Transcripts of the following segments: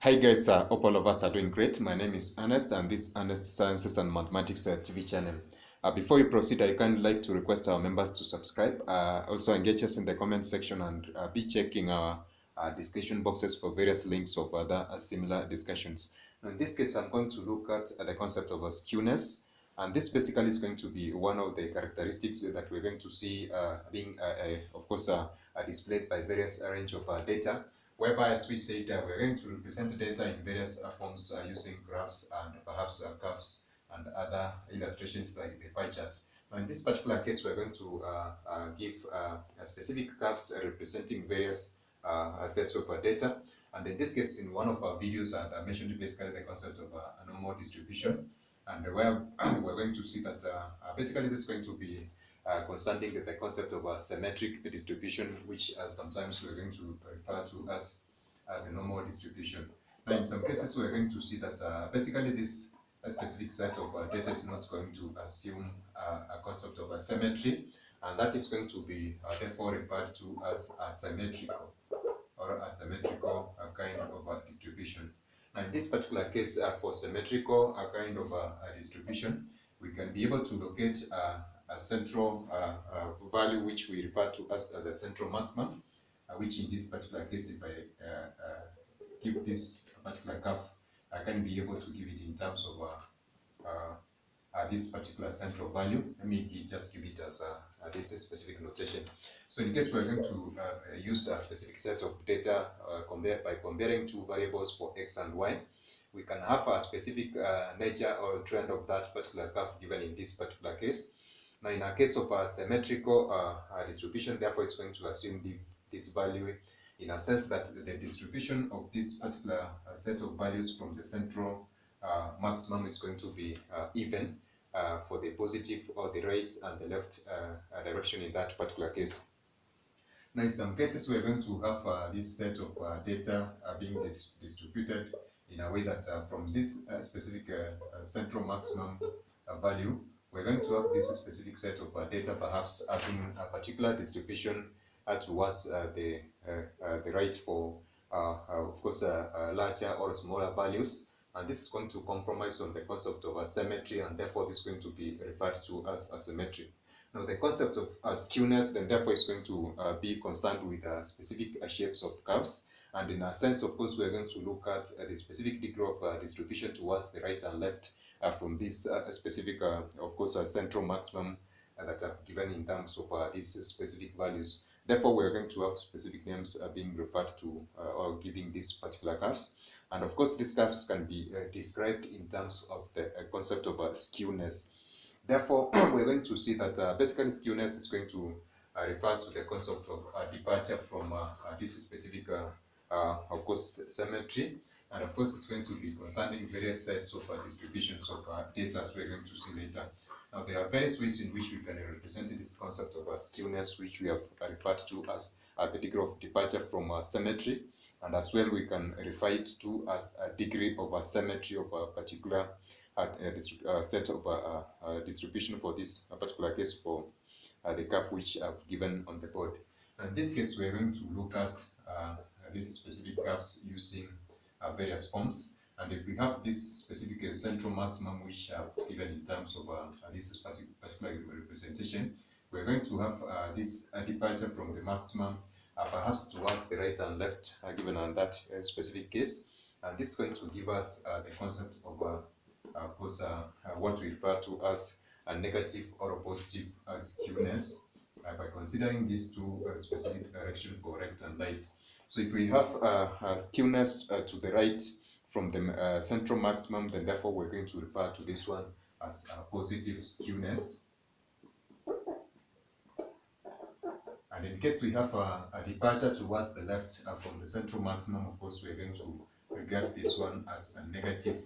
Hi guys, hope all of us are doing great. My name is Ernest and this is Ernest Sciences and Mathematics TV channel. Before we proceed, I kind of like to request our members to subscribe. Also engage us in the comment section and be checking our discussion boxes for various links of other similar discussions. Now, in this case, I'm going to look at the concept of skewness. And this basically is going to be one of the characteristics that we're going to see being, of course, displayed by various range of data, whereby, as we said, we're going to represent data in various forms using graphs and perhaps curves and other illustrations like the pie chart. Now, in this particular case, we're going to give a specific curves representing various sets of data. And in this case, in one of our videos, I mentioned basically the concept of a normal distribution. And where we're going to see that basically this is going to be concerning the concept of a symmetric distribution, which sometimes we're going to refer to as the normal distribution. Now, in some cases, we're going to see that basically this specific set of data is not going to assume a concept of a symmetry, and that is going to be therefore referred to as asymmetrical or asymmetrical kind of a distribution. Now, in this particular case, for symmetrical kind of a distribution, we can be able to locate a central value which we refer to as the central maximum, which in this particular case, if I give this particular curve, I can be able to give it in terms of this particular central value. Let me just give it as this specific notation. So in case we're going to use a specific set of data by comparing two variables for x and y, we can have a specific nature or trend of that particular curve given in this particular case. Now, in a case of a symmetrical distribution, therefore, it's going to assume this value in a sense that the distribution of this particular set of values from the central maximum is going to be even for the positive or the right and the left direction in that particular case. Now, in some cases, we're going to have this set of data being distributed in a way that from this specific central maximum value, we're going to have this specific set of data perhaps having a particular distribution towards the right for, of course, larger or smaller values. And this is going to compromise on the concept of symmetry, and therefore this is going to be referred to as symmetry. Now, the concept of skewness then therefore is going to be concerned with specific shapes of curves. And in a sense, of course, we're going to look at the specific degree of distribution towards the right and left from this specific, of course, central maximum that I've given in terms of these specific values. Therefore, we're going to have specific names being referred to or giving these particular curves. And of course, these curves can be described in terms of the concept of skewness. Therefore, we're going to see that basically skewness is going to refer to the concept of departure from this specific, of course, symmetry. And of course, it's going to be concerning various sets of distributions of data, as we're going to see later. Now, there are various ways in which we can represent this concept of skewness, which we have referred to as the degree of departure from symmetry. And as well, we can refer it to as a degree of symmetry of a particular set of distribution for this particular case for the curve which I've given on the board. Now, in this case, we're going to look at these specific curves using various forms. And if we have this specific central maximum which I've given in terms of this particular representation, we're going to have this departure from the maximum perhaps towards the right and left given on that specific case. And this is going to give us the concept of course, what we refer to as a negative or a positive skewness by considering these two specific directions for left and right. So if we have skewness to the right from the central maximum, then therefore we're going to refer to this one as positive skewness. And in case we have a departure towards the left from the central maximum, of course, we're going to regard this one as a negative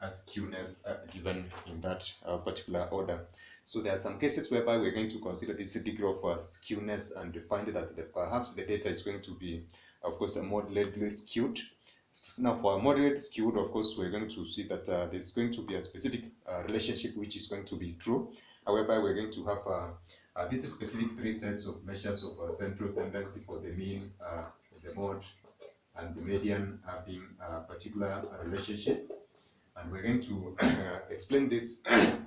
skewness given in that particular order. So there are some cases whereby we're going to consider this degree of skewness and find that perhaps the data is going to be, of course, moderately skewed. Now, for a moderate skewed, of course, we're going to see that there's going to be a specific relationship which is going to be true, whereby we're going to have this specific three sets of measures of central tendency for the mean, the mode, and the median having a particular relationship. And we're going to explain this,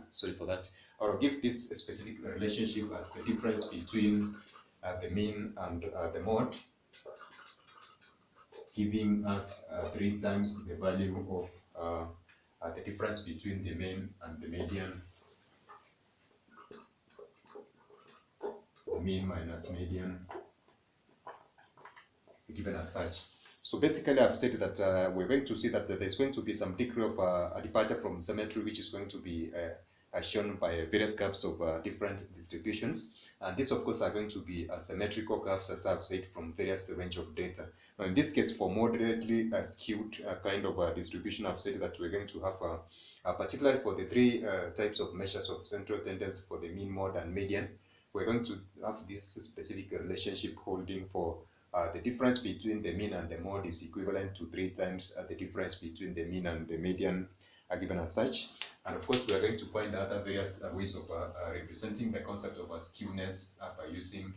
sorry for that, or give this specific relationship as the difference between the mean and the mode, giving us 3 times the value of the difference between the mean and the median, the mean minus median, given as such. So basically, I've said that we're going to see that there's going to be some degree of a departure from symmetry, which is going to be shown by various curves of different distributions. And this, of course, are going to be symmetrical curves, as I've said, from various range of data. Now, in this case, for moderately skewed kind of distribution, I've said that we're going to have, particularly for the 3 types of measures of central tendency for the mean, mode, and median, we're going to have this specific relationship holding for the difference between the mean and the mode is equivalent to 3 times the difference between the mean and the median given as such. And of course, we are going to find other various ways of representing the concept of skewness by using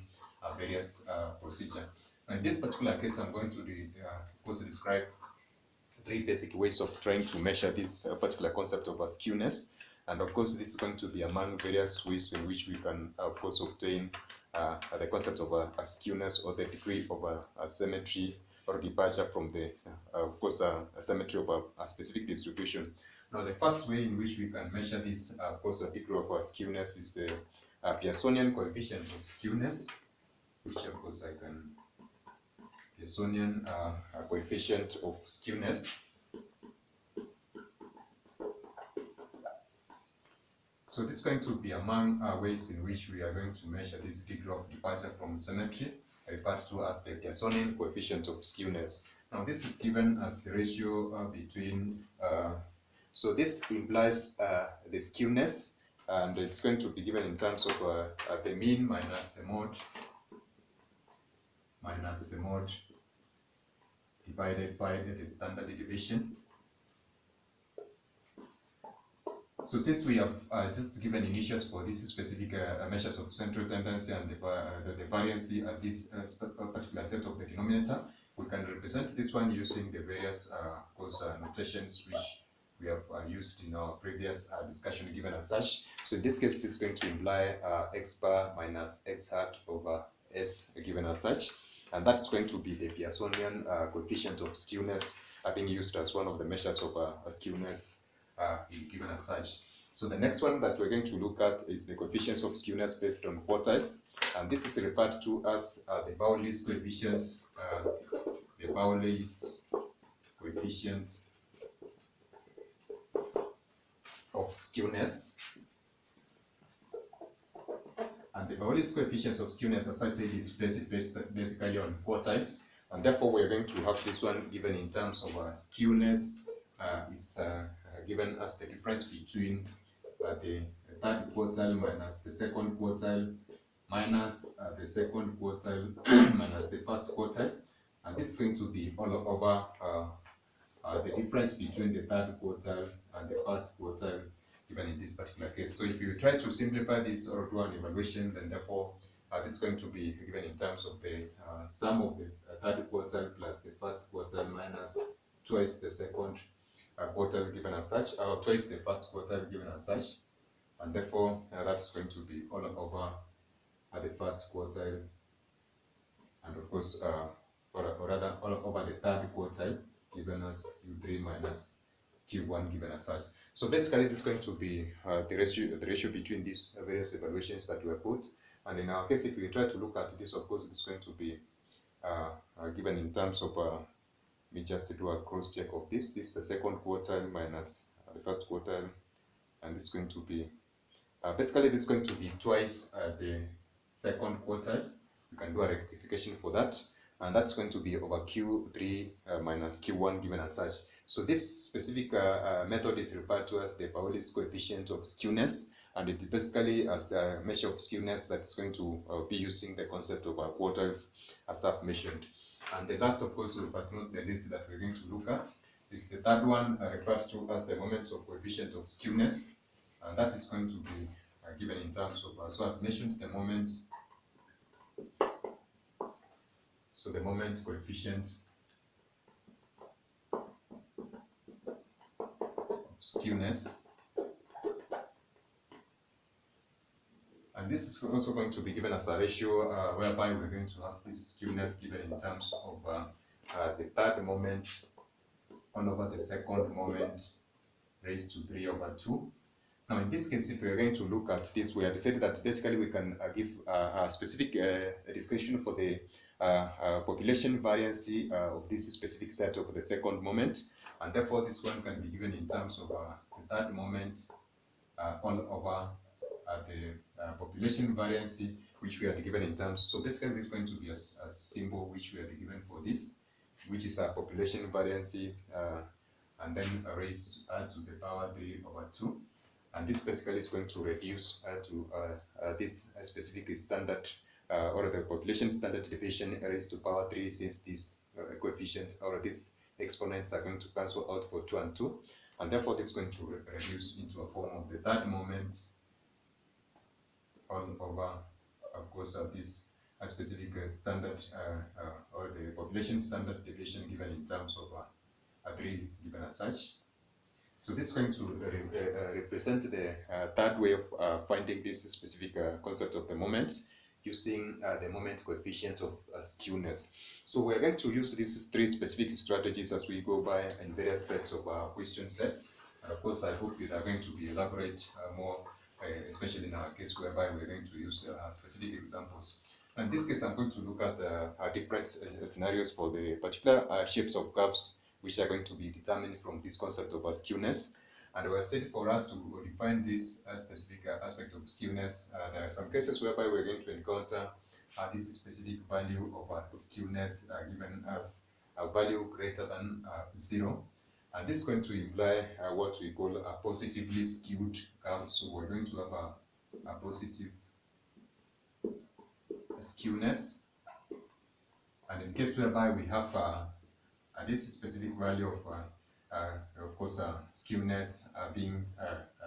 various procedure. Now, in this particular case, I'm going to, of course, describe 3 basic ways of trying to measure this particular concept of skewness. And of course, this is going to be among various ways in which we can, of course, obtain the concept of a skewness, or the degree of a symmetry or departure from the, of course, a symmetry of a specific distribution. Now, the first way in which we can measure this, of course, a degree of skewness is the Pearsonian coefficient of skewness, which, of course, I can, Pearsonian coefficient of skewness. So this is going to be among ways in which we are going to measure this degree of departure from symmetry, referred to as the Pearsonian coefficient of skewness. Now, this is given as the ratio between, so this implies the skewness, and it's going to be given in terms of the mean minus the mode, divided by the standard deviation. So since we have just given initials for these specific measures of central tendency and the variancy at this particular set of the denominator, we can represent this one using the various, of course, notations which we have used in our previous discussion given as such. So in this case, this is going to imply x bar minus x hat over s given as such. And that's going to be the Pearsonian coefficient of skewness being used as one of the measures of skewness given as such. So the next one that we're going to look at is the coefficients of skewness based on quartiles, and this is referred to as the Bowley's coefficients, the Bowley's coefficient of skewness. And the Bowley's coefficients of skewness, as I said, is basically on quartiles, and therefore we're going to have this one given in terms of skewness is given as the difference between the 3rd quartile minus the 2nd quartile minus the 2nd quartile minus the 1st quartile, and this is going to be all over the difference between the 3rd quartile and the 1st quartile given in this particular case. So if you try to simplify this or do an evaluation, then therefore this is going to be given in terms of the sum of the 3rd quartile plus the 1st quartile minus twice the 2nd quartile given as such, or twice the 1st quartile given as such, and therefore that's going to be all over the 1st quartile, and of course, or rather all over the 3rd quartile given as Q3 minus Q1 given as such. So basically, this is going to be the ratio between these various evaluations that we have put. And in our case, if we try to look at this, of course, it's going to be given in terms of we just do a cross check of this. This is the 2nd quartile minus the 1st quartile, and this is going to be basically this is going to be twice the 2nd quartile. You can do a rectification for that, and that's going to be over Q3 minus Q1 given as such. So this specific method is referred to as the Bowley's coefficient of skewness, and it is basically as a measure of skewness that's going to be using the concept of quartiles as I've mentioned. And the last, of course, but not the least, that we're going to look at is the 3rd one, referred to as the moment of coefficient of skewness, and that is going to be given in terms of, so I've mentioned the moment, so the moment coefficient skewness. And this is also going to be given as a ratio whereby we're going to have this skewness given in terms of the third moment 1 over the second moment raised to 3 over 2. Now in this case, if we're going to look at this, we have decided that basically we can give a specific description for the population variancy of this specific set of the second moment, and therefore this one can be given in terms of the third moment all over the population variancy, which we are given in terms. So basically this is going to be a symbol which we are given for this, which is a population variancy and then raised to the power 3 over 2. And this basically is going to reduce to this specific standard or the population standard deviation raised to power 3, since these coefficients or these exponents are going to cancel out for 2 and 2. And therefore this is going to reduce into a form of the third moment all over, of course, this specific standard or the population standard deviation given in terms of a 3 given as such. So this is going to represent the third way of finding this specific concept of the moments using the moment coefficient of skewness. So we're going to use these 3 specific strategies as we go by in various sets of question sets. And of course, I hope you are going to be elaborate more, especially in our case whereby we're going to use specific examples. In this case, I'm going to look at different scenarios for the particular shapes of curves which are going to be determined from this concept of skewness. And we have said for us to define this specific aspect of skewness, there are some cases whereby we're going to encounter this specific value of skewness given as a value greater than 0. And this is going to imply what we call a positively skewed curve. So we're going to have a positive skewness. And in case whereby we have this specific value of course, skewness being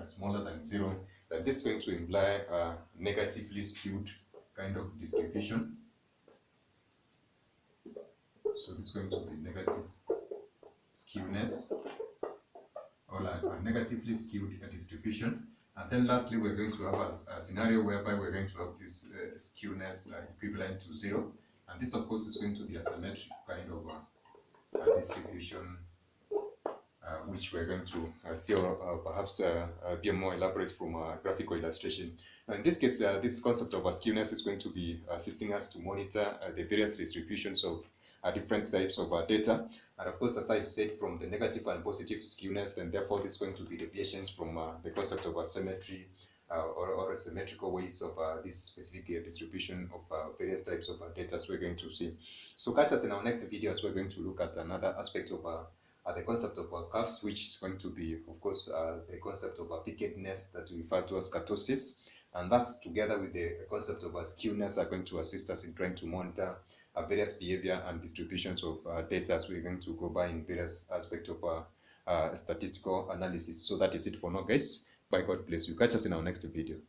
smaller than 0, that this is going to imply a negatively skewed kind of distribution. So this is going to be negative skewness or a negatively skewed distribution. And then lastly, we're going to have a scenario whereby we're going to have this skewness equivalent to 0. And this, of course, is going to be a symmetric kind of distribution, which we're going to see or perhaps be more elaborate from a graphical illustration. Now in this case, this concept of skewness is going to be assisting us to monitor the various distributions of different types of data. And of course, as I've said, from the negative and positive skewness, then therefore this is going to be deviations from the concept of symmetry or symmetrical ways of this specific distribution of various types of data as we're going to see. So catch us in our next video as we're going to look at another aspect of the concept of curves, which is going to be, of course, the concept of pickedness that we refer to as kurtosis. And that, together with the concept of skewness, are going to assist us in trying to monitor various behavior and distributions of data as we're going to go by in various aspects of statistical analysis. So that is it for now, guys. Bye, God bless you. Catch us in our next video.